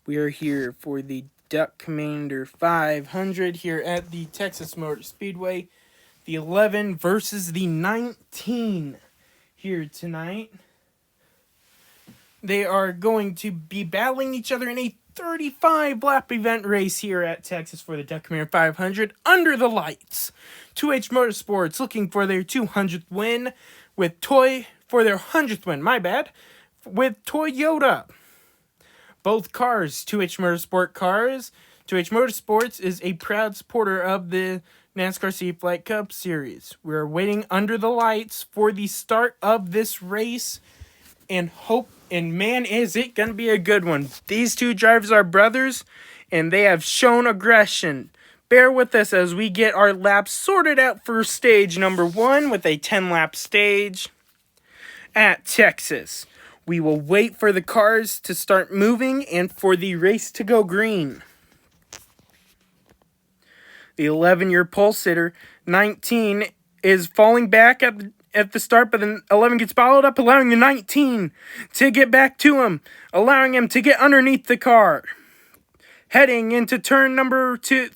We are here for the Duck Commander 500 here at the Texas Motor Speedway. The 11 versus the 19 here tonight. They are going to be battling each other in a 35-lap event race here at Texas for the Duck Commander 500 under the lights. 2H Motorsports looking for their 200th win with for their 100th win, with Toyota. Both cars, 2H Motorsport cars. 2H Motorsports is a proud supporter of the NASCAR Safelight Cup Series. We're waiting under the lights for the start of this race and man, is it going to be a good one. These two drivers are brothers, and they have shown aggression. Bear with us as we get our laps sorted out for stage number 1 with a 10-lap stage at Texas. We will wait for the cars to start moving and for the race to go green. The 11-year pole sitter, 19, is falling back at the start, but then 11 gets followed up, allowing the 19 to get back to him, allowing him to get underneath the car. Heading into turn number 2,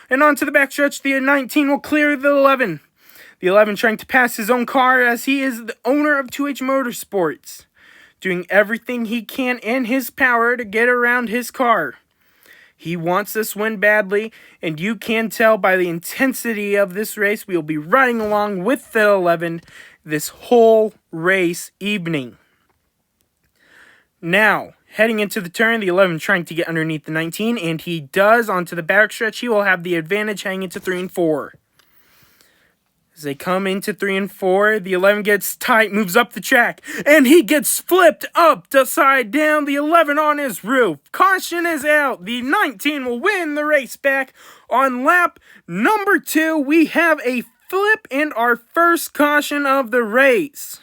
and onto the backstretch, the 19 will clear the 11. The 11 trying to pass his own car as he is the owner of 2H Motorsports, doing everything he can in his power to get around his car. He wants this win badly, and you can tell by the intensity of this race, we will be riding along with the 11 this whole race evening. Now, heading into the turn, the 11 trying to get underneath the 19, and he does. Onto the backstretch, he will have the advantage heading into 3 and 4. As they come into 3 and 4, the 11 gets tight, moves up the track, and he gets flipped upside down, the 11 on his roof. Caution is out. The 19 will win the race back. On lap number 2, we have a flip and our first caution of the race.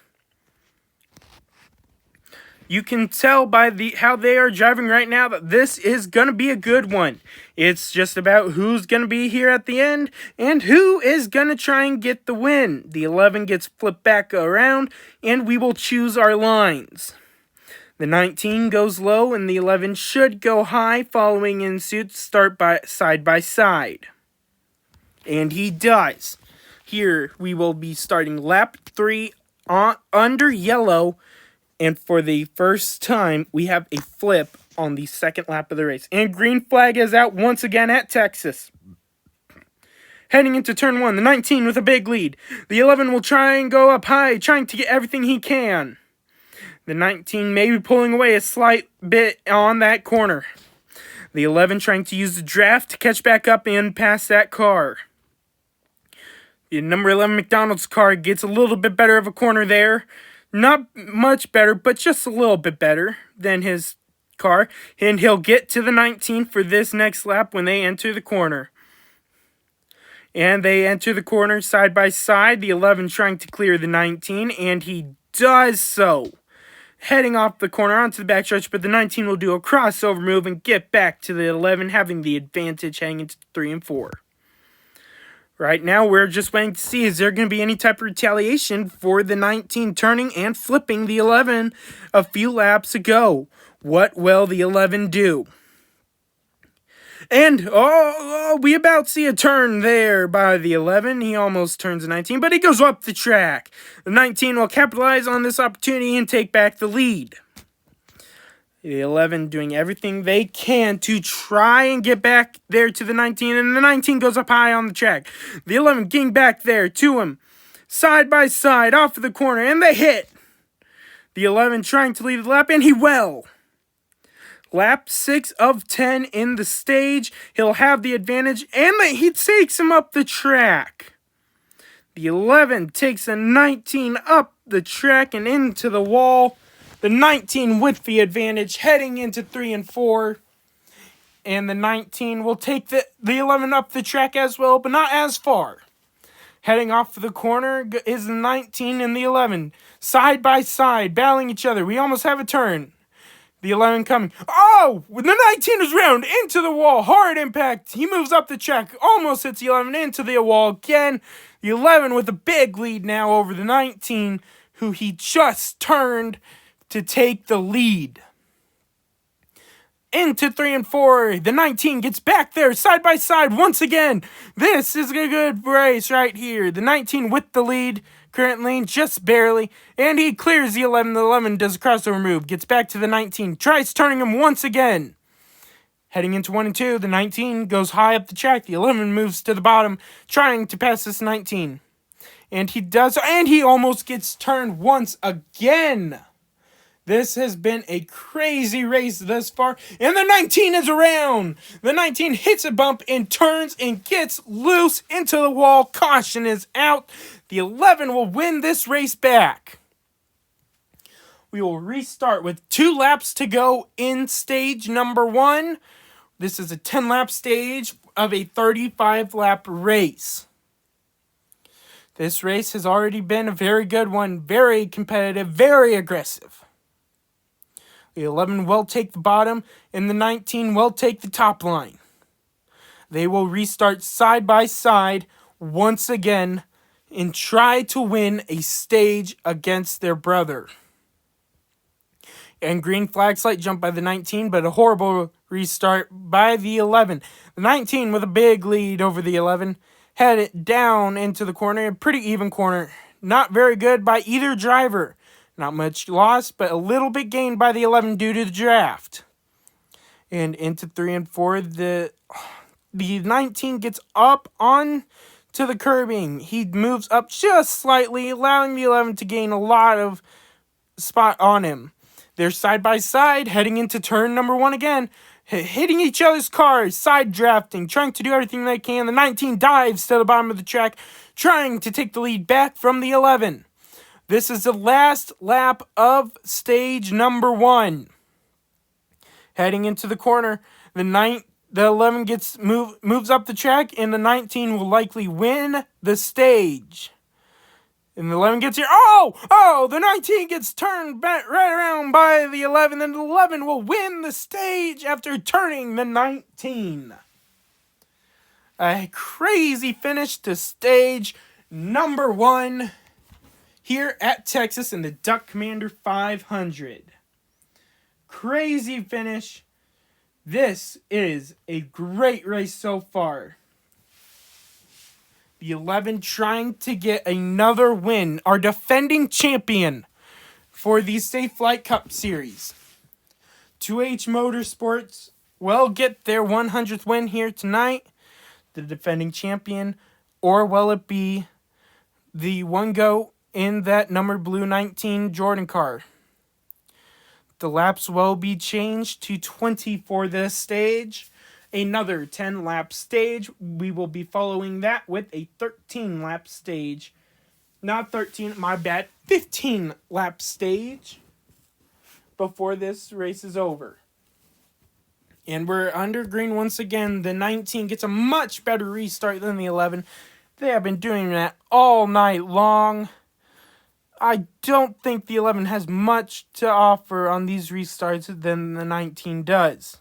You can tell by how they are driving right now that this is going to be a good one. It's just about who's going to be here at the end and who is going to try and get the win. The 11 gets flipped back around, and we will choose our lines. The 19 goes low, and the 11 should go high, following in suit, start side by side. And he does. Here we will be starting lap 3 under yellow. And for the first time, we have a flip on the second lap of the race. And green flag is out once again at Texas. Heading into turn 1, the 19 with a big lead. The 11 will try and go up high, trying to get everything he can. The 19 may be pulling away a slight bit on that corner. The 11 trying to use the draft to catch back up and pass that car. The number 11 McDonald's car gets a little bit better of a corner there. Not much better, but just a little bit better than his car. And he'll get to the 19 for this next lap when they enter the corner. And they enter the corner side by side. The 11 trying to clear the 19, and he does so. Heading off the corner onto the backstretch, but the 19 will do a crossover move and get back to the 11, having the advantage hanging into 3 and 4. Right now, we're just waiting to see, is there going to be any type of retaliation for the 19 turning and flipping the 11 a few laps ago? What will the 11 do? And, we about see a turn there by the 11. He almost turns the 19, but he goes up the track. The 19 will capitalize on this opportunity and take back the lead. The 11 doing everything they can to try and get back there to the 19, and the 19 goes up high on the track. The 11 getting back there to him, side by side, off of the corner, and they hit. The 11 trying to lead the lap, and he will. Lap 6 of 10 in the stage. He'll have the advantage, and he takes him up the track. The 11 takes the 19 up the track and into the wall. The 19 with the advantage heading into 3 and 4. And the 19 will take the 11 up the track as well, but not as far. Heading off the corner is the 19 and the 11. Side by side, battling each other. We almost have a turn. The 11 coming. Oh! The 19 is round into the wall. Hard impact. He moves up the track. Almost hits the 11 into the wall again. The 11 with a big lead now over the 19, who he just turned to take the lead. into 3 and 4. The 19 gets back there side by side once again. This is a good race right here. The 19 with the lead currently, just barely, and he clears the 11. The 11 does a crossover move, gets back to the 19, tries turning him once again. Heading into 1 and 2, the 19 goes high up the track. The 11 moves to the bottom, trying to pass this 19. And he does, and he almost gets turned once again. This has been a crazy race thus far, and the 19 is around. The 19 hits a bump and turns and gets loose into the wall. Caution is out. The 11 will win this race back. We will restart with 2 laps to go in stage number 1. This is a 10-lap stage of a 35-lap race. This race has already been a very good one, very competitive, very aggressive. The 11 will take the bottom, and the 19 will take the top line. They will restart side by side once again and try to win a stage against their brother. And green flag slight jump by the 19, but a horrible restart by the 11. The 19 with a big lead over the 11. Head it down into the corner, a pretty even corner. Not very good by either driver. Not much loss, but a little bit gained by the 11 due to the draft. And into 3 and 4, the 19 gets up on to the curbing. He moves up just slightly, allowing the 11 to gain a lot of spot on him. They're side by side, heading into turn number 1 again. Hitting each other's cars, side drafting, trying to do everything they can. The 19 dives to the bottom of the track, trying to take the lead back from the 11. This is the last lap of stage number 1. Heading into the corner, the 11 moves up the track, and the 19 will likely win the stage. And the 11 gets here. The 19 gets turned back right around by the 11, and the 11 will win the stage after turning the 19. A crazy finish to stage number 1 here at Texas in the Duck Commander 500. Crazy finish. This is a great race so far. The 11 trying to get another win, our defending champion for the Safelight Cup Series. 2H Motorsports will get their 100th win here tonight, the defending champion, or will it be the one go in that numbered blue 19 Jordan car? The laps will be changed to 20 for this stage. Another 10-lap stage. We will be following that with a 13-lap stage. Not 13, my bad. 15-lap stage before this race is over. And we're under green once again. The 19 gets a much better restart than the 11. They have been doing that all night long. I don't think the 11 has much to offer on these restarts than the 19 does.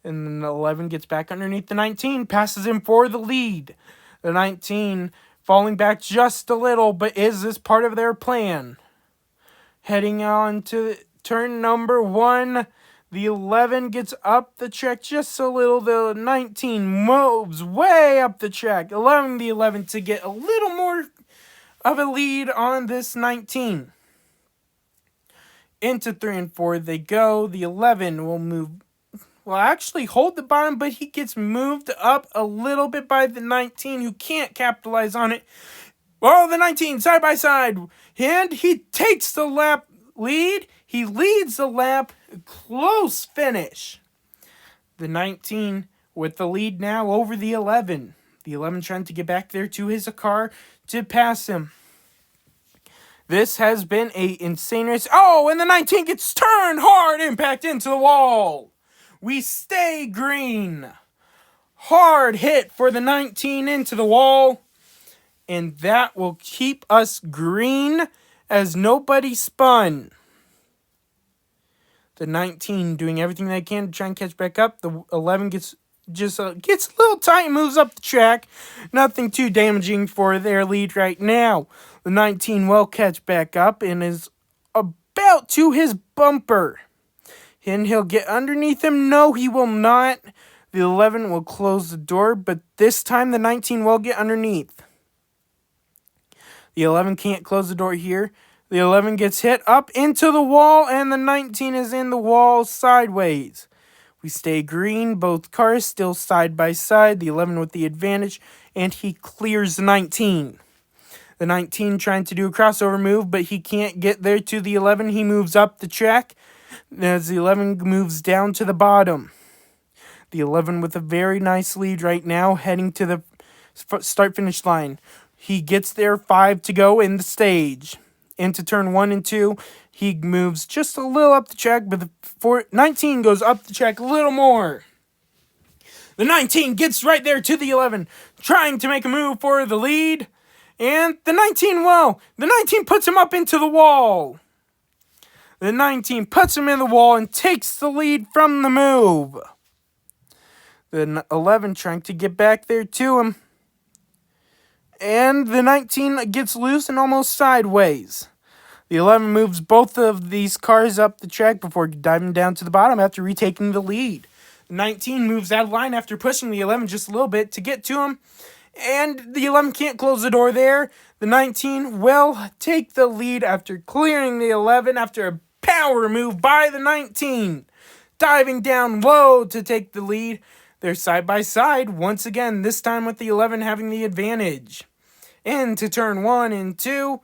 And then the 11 gets back underneath the 19, passes him for the lead. The 19 falling back just a little, but is this part of their plan? Heading on to turn number 1, the 11 gets up the track just a little. The 19 moves way up the track, allowing the 11 to get a little more of a lead on this 19. Into 3 and 4 they go. The 11 will actually hold the bottom, but he gets moved up a little bit by the 19, who can't capitalize on it. Well, the 19 side by side, and he takes the lap lead. He leads the lap. Close finish. The 19 with the lead now over the 11. The 11 trying to get back there to his car to pass him. This has been an insane race. And the 19 gets turned hard, impact into the wall. We stay green. Hard hit for the 19 into the wall. And that will keep us green as nobody spun. The 19 doing everything they can to try and catch back up. The 11 gets a little tight and moves up the track. Nothing too damaging for their lead right now. The 19 will catch back up and is about to his bumper. And he'll get underneath him. No, he will not. The 11 will close the door, but this time the 19 will get underneath. The 11 can't close the door here. The 11 gets hit up into the wall, and the 19 is in the wall sideways. We stay green, both cars still side by side, the 11 with the advantage, and he clears the 19. The 19 trying to do a crossover move, but he can't get there to the 11. He moves up the track as the 11 moves down to the bottom. The 11 with a very nice lead right now, heading to the start-finish line. He gets there, 5 to go in the stage. Into turn 1 and 2, he moves just a little up the track, but the 19 goes up the track a little more. The 19 gets right there to the 11, trying to make a move for the lead. And the 19, well, the 19 puts him up into the wall. The 19 puts him in the wall and takes the lead from the move. The 11 trying to get back there to him. And the 19 gets loose and almost sideways. The 11 moves both of these cars up the track before diving down to the bottom after retaking the lead. The 19 moves out of line after pushing the 11 just a little bit to get to him. And the 11 can't close the door there. The 19 will take the lead after clearing the 11 after a power move by the 19. Diving down low to take the lead. They're side by side once again, this time with the 11 having the advantage. Into turn 1 and 2,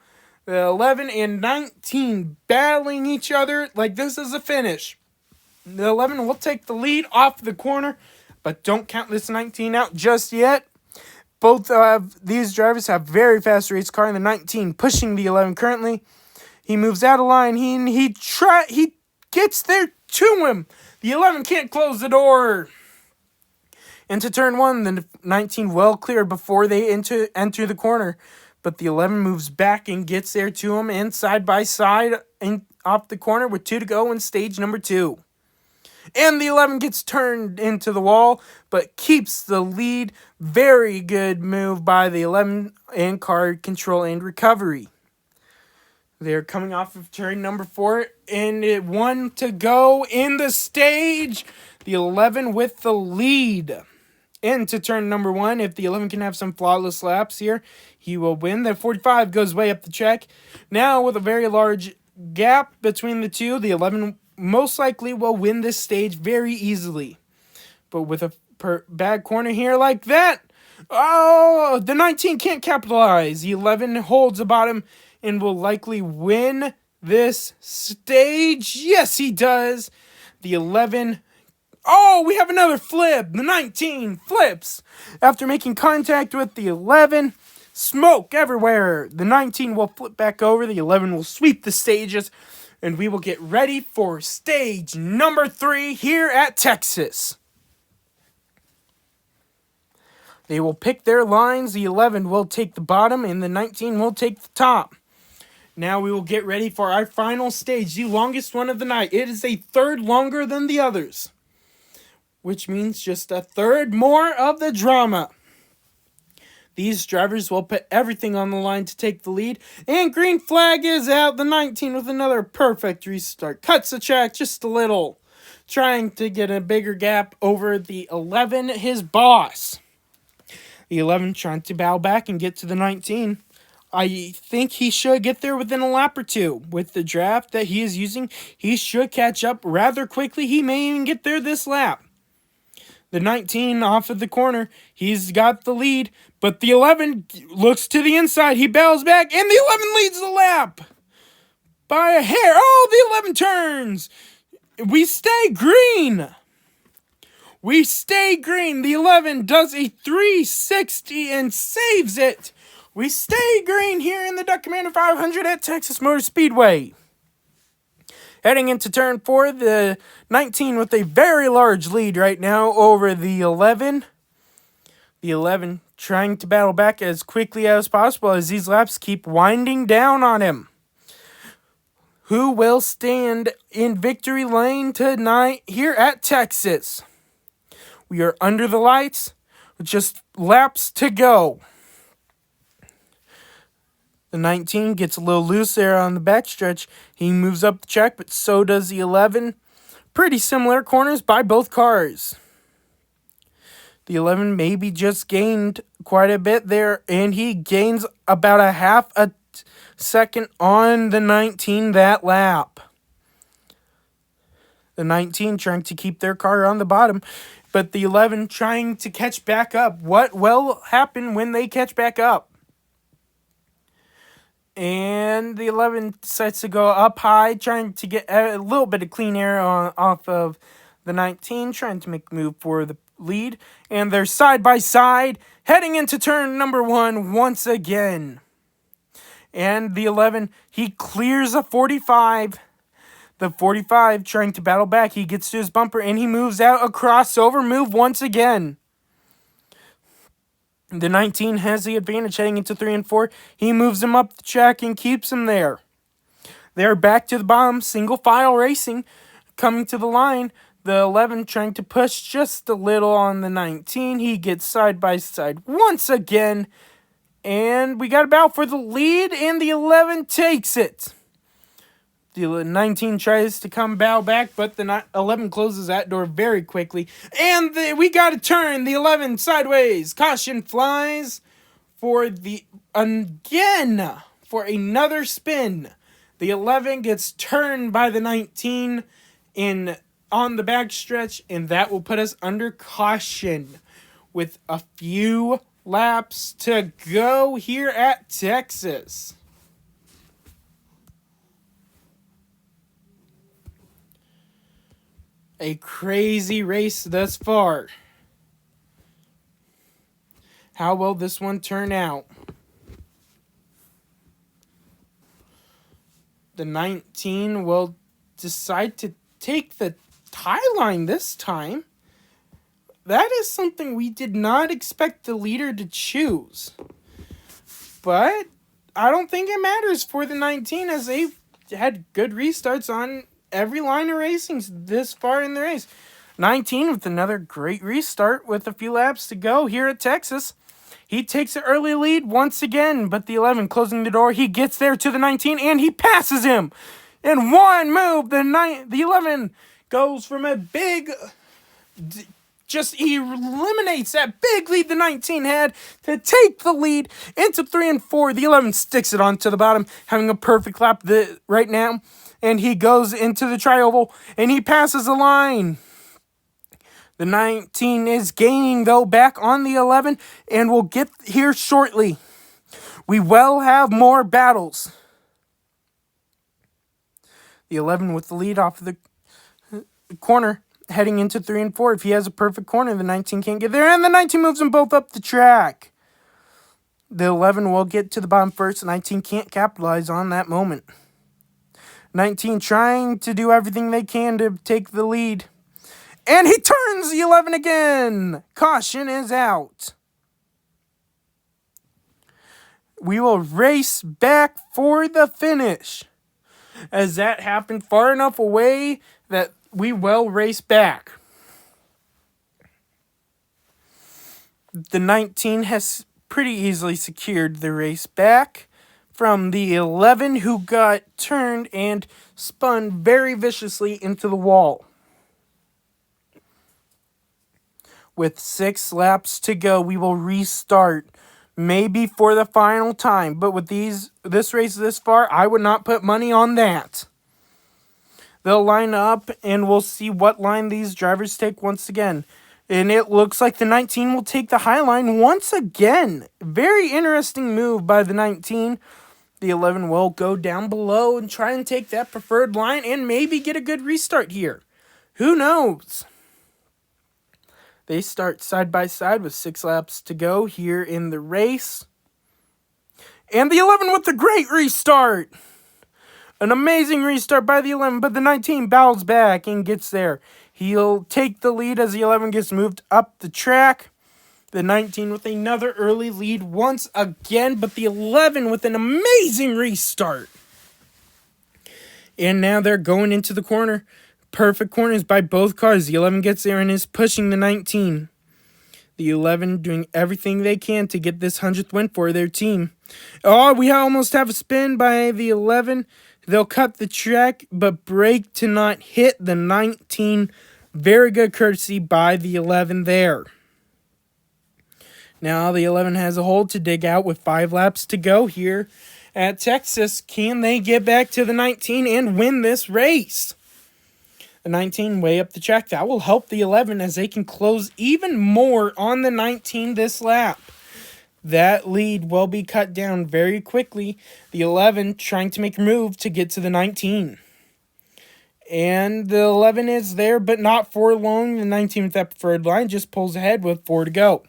the 11 and 19 battling each other like this is a finish. The 11 will take the lead off the corner, but don't count this 19 out just yet. Both of these drivers have very fast race car, and the 19 pushing the 11 currently. He moves out of line. He gets there to him. The 11 can't close the door. Into turn 1, the 19 well cleared before they enter the corner. But the 11 moves back and gets there to him, and side by side and off the corner with 2 to go in stage number 2. And the 11 gets turned into the wall, but keeps the lead. Very good move by the 11 and car control and recovery. They're coming off of turn number 4, and 1 to go in the stage. The 11 with the lead. Into turn number 1. If the 11 can have some flawless laps here, he will win. The 45 goes way up the track. Now with a very large gap between the two, the 11 most likely will win this stage very easily. But with a bad corner here like that, oh, the 19 can't capitalize. The 11 holds the bottom and will likely win this stage. Yes, he does. The 11... Oh, we have another flip. The 19 flips. After making contact with the 11, smoke everywhere. The 19 will flip back over. The 11 will sweep the stages. And we will get ready for stage number 3 here at Texas. They will pick their lines. The 11 will take the bottom and the 19 will take the top. Now we will get ready for our final stage, the longest one of the night. It is a third longer than the others, which means just a third more of the drama. These drivers will put everything on the line to take the lead. And green flag is out. The 19 with another perfect restart. Cuts the track just a little. Trying to get a bigger gap over the 11, his boss. The 11 trying to bow back and get to the 19. I think he should get there within a lap or two. With the draft that he is using, he should catch up rather quickly. He may even get there this lap. The 19 off of the corner, he's got the lead, but the 11 looks to the inside. He bails back, and the 11 leads the lap by a hair. Oh, the 11 turns. We stay green. We stay green. The 11 does a 360 and saves it. We stay green here in the Duck Commander 500 at Texas Motor Speedway. Heading into turn 4, the 19 with a very large lead right now over the 11. The 11 trying to battle back as quickly as possible as these laps keep winding down on him. Who will stand in victory lane tonight here at Texas? We are under the lights with just laps to go. The 19 gets a little loose there on the backstretch. He moves up the track, but so does the 11. pretty similar corners by both cars. The 11 maybe just gained quite a bit there, and he gains about a half a second on the 19 that lap. The 19 trying to keep their car on the bottom, but the 11 trying to catch back up. What will happen when they catch back up? And the 11 decides to go up high, trying to get a little bit of clean air off of the 19, trying to make a move for the lead. And they're side by side, heading into turn number 1 once again. And the 11, he clears a 45. The 45 trying to battle back. He gets to his bumper and he moves out a crossover move once again. The 19 has the advantage heading into 3 and 4. He moves him up the track and keeps him there. They're back to the bottom, single file racing, coming to the line. The 11 trying to push just a little on the 19. He gets side by side once again. And we got a battle for the lead, and the 11 takes it. The 19 tries to come bow back, but the 11 closes that door very quickly. And we got a turn. The 11 sideways. Caution flies for for another spin. The 11 gets turned by the 19 on the backstretch, and that will put us under caution with a few laps to go here at Texas. A crazy race thus far. How will this one turn out? The 19 will decide to take the tie line this time. That is something we did not expect the leader to choose. But I don't think it matters for the 19, as they've had good restarts on every line of racing this far in the race. 19 with another great restart with a few laps to go here at Texas. He takes an early lead once again, but the 11 closing the door. He gets there to the 19 and he passes him. In one move, the 11 goes from a big, just eliminates that big lead the 19 had to take the lead into 3 and 4. The 11 sticks it onto the bottom, having a perfect lap right now. And he goes into the tri-oval, and he passes the line. The 19 is gaining, though, back on the 11, and we'll get here shortly. We will have more battles. The 11 with the lead off of the corner, heading into 3 and 4. If he has a perfect corner, the 19 can't get there, and the 19 moves them both up the track. The 11 will get to the bottom first. The 19 can't capitalize on that moment. 19 trying to do everything they can to take the lead. And he turns the 11 again. Caution is out. We will race back for the finish. As that happened far enough away that we will race back. The 19 has pretty easily secured the race back from the 11, who got turned and spun very viciously into the wall. With 6 laps to go, we will restart, maybe for the final time. But with this race this far, I would not put money on that. They'll line up, and we'll see what line these drivers take once again. And it looks like the 19 will take the high line once again. Very interesting move by the 19. The 11 will go down below and try and take that preferred line and maybe get a good restart here. Who knows? They start side by side with 6 laps to go here in the race. And the 11 with the great restart. An amazing restart by the 11, but the 19 bows back and gets there. He'll take the lead as the 11 gets moved up the track. The 19 with another early lead once again, but the 11 with an amazing restart. And now they're going into the corner. Perfect corners by both cars. The 11 gets there and is pushing the 19. The 11 doing everything they can to get this 100th win for their team. Oh, we almost have a spin by the 11. They'll cut the track, but brake to not hit the 19. Very good courtesy by the 11 there. Now the 11 has a hole to dig out with 5 laps to go here at Texas. Can they get back to the 19 and win this race? The 19 way up the track. That will help the 11 as they can close even more on the 19 this lap. That lead will be cut down very quickly. The 11 trying to make a move to get to the 19. And the 11 is there, but not for long. The 19 with that preferred line just pulls ahead with 4 to go.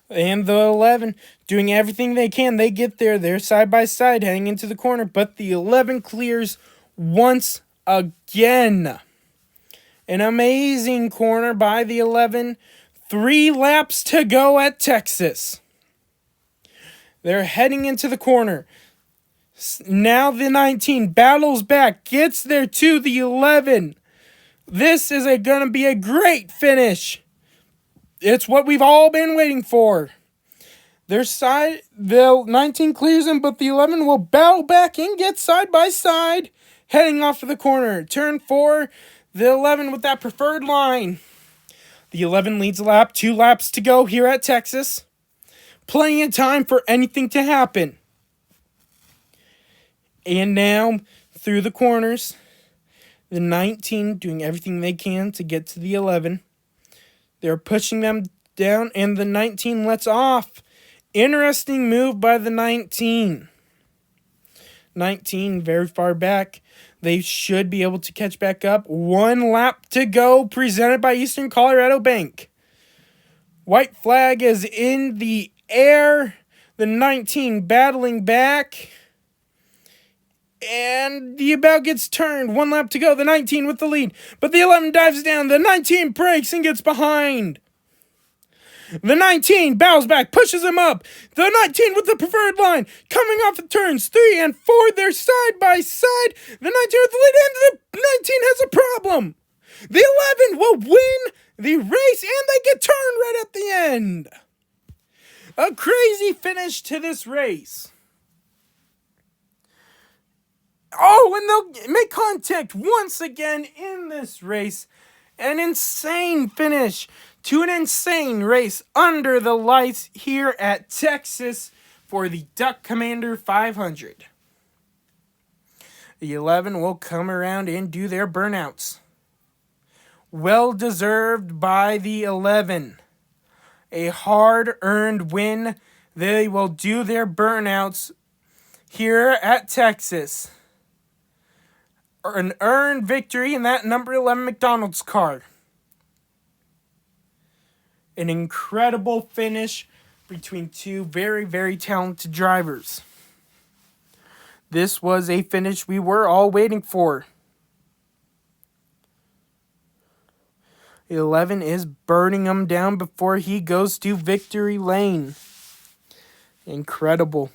And the 11 doing everything they can. They get there. They're side by side heading into the corner. But the 11 clears once again. An amazing corner by the 11. 3 laps to go at Texas. They're heading into the corner. Now the 19 battles back. Gets there to the 11. This is going to be a great finish. It's what we've all been waiting for. The 19 clears them, but the 11 will battle back and get side by side, heading off to the corner. Turn 4, the 11 with that preferred line. The 11 leads the lap, 2 laps to go here at Texas. Plenty of time for anything to happen. And now, through the corners, the 19 doing everything they can to get to the 11. They're pushing them down, and the 19 lets off. Interesting move by the 19. 19 very far back. They should be able to catch back up. 1 lap to go, presented by Eastern Colorado Bank. White flag is in the air. The 19 battling back. And the about gets turned. 1 lap to go. The 19 with the lead. But the 11 dives down. The 19 brakes and gets behind. The 19 bows back, pushes him up. The 19 with the preferred line. Coming off the turns 3 and 4. They're side by side. The 19 with the lead. And the 19 has a problem. The 11 will win the race. And they get turned right at the end. A crazy finish to this race. Oh, and they'll make contact once again in this race. An insane finish to an insane race under the lights here at Texas for the Duck Commander 500. The 11 will come around and do their burnouts. Well deserved by the 11. A hard-earned win. They will do their burnouts here at Texas. An earned victory in that number 11 McDonald's car. An incredible finish between 2 very, very talented drivers. This was a finish we were all waiting for. 11 is burning him down before he goes to victory lane. Incredible.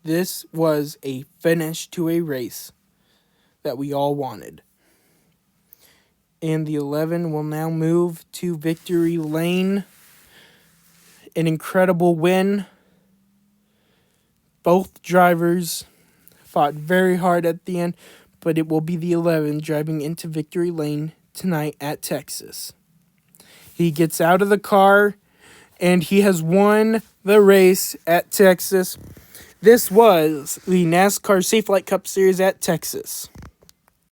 This was a finish to a race that we all wanted. And the 11 will now move to victory lane. An incredible win. Both drivers fought very hard at the end, but it will be the 11 driving into victory lane tonight at Texas. He gets out of the car, and he has won the race at Texas. This was the NASCAR Safelight Cup Series at Texas.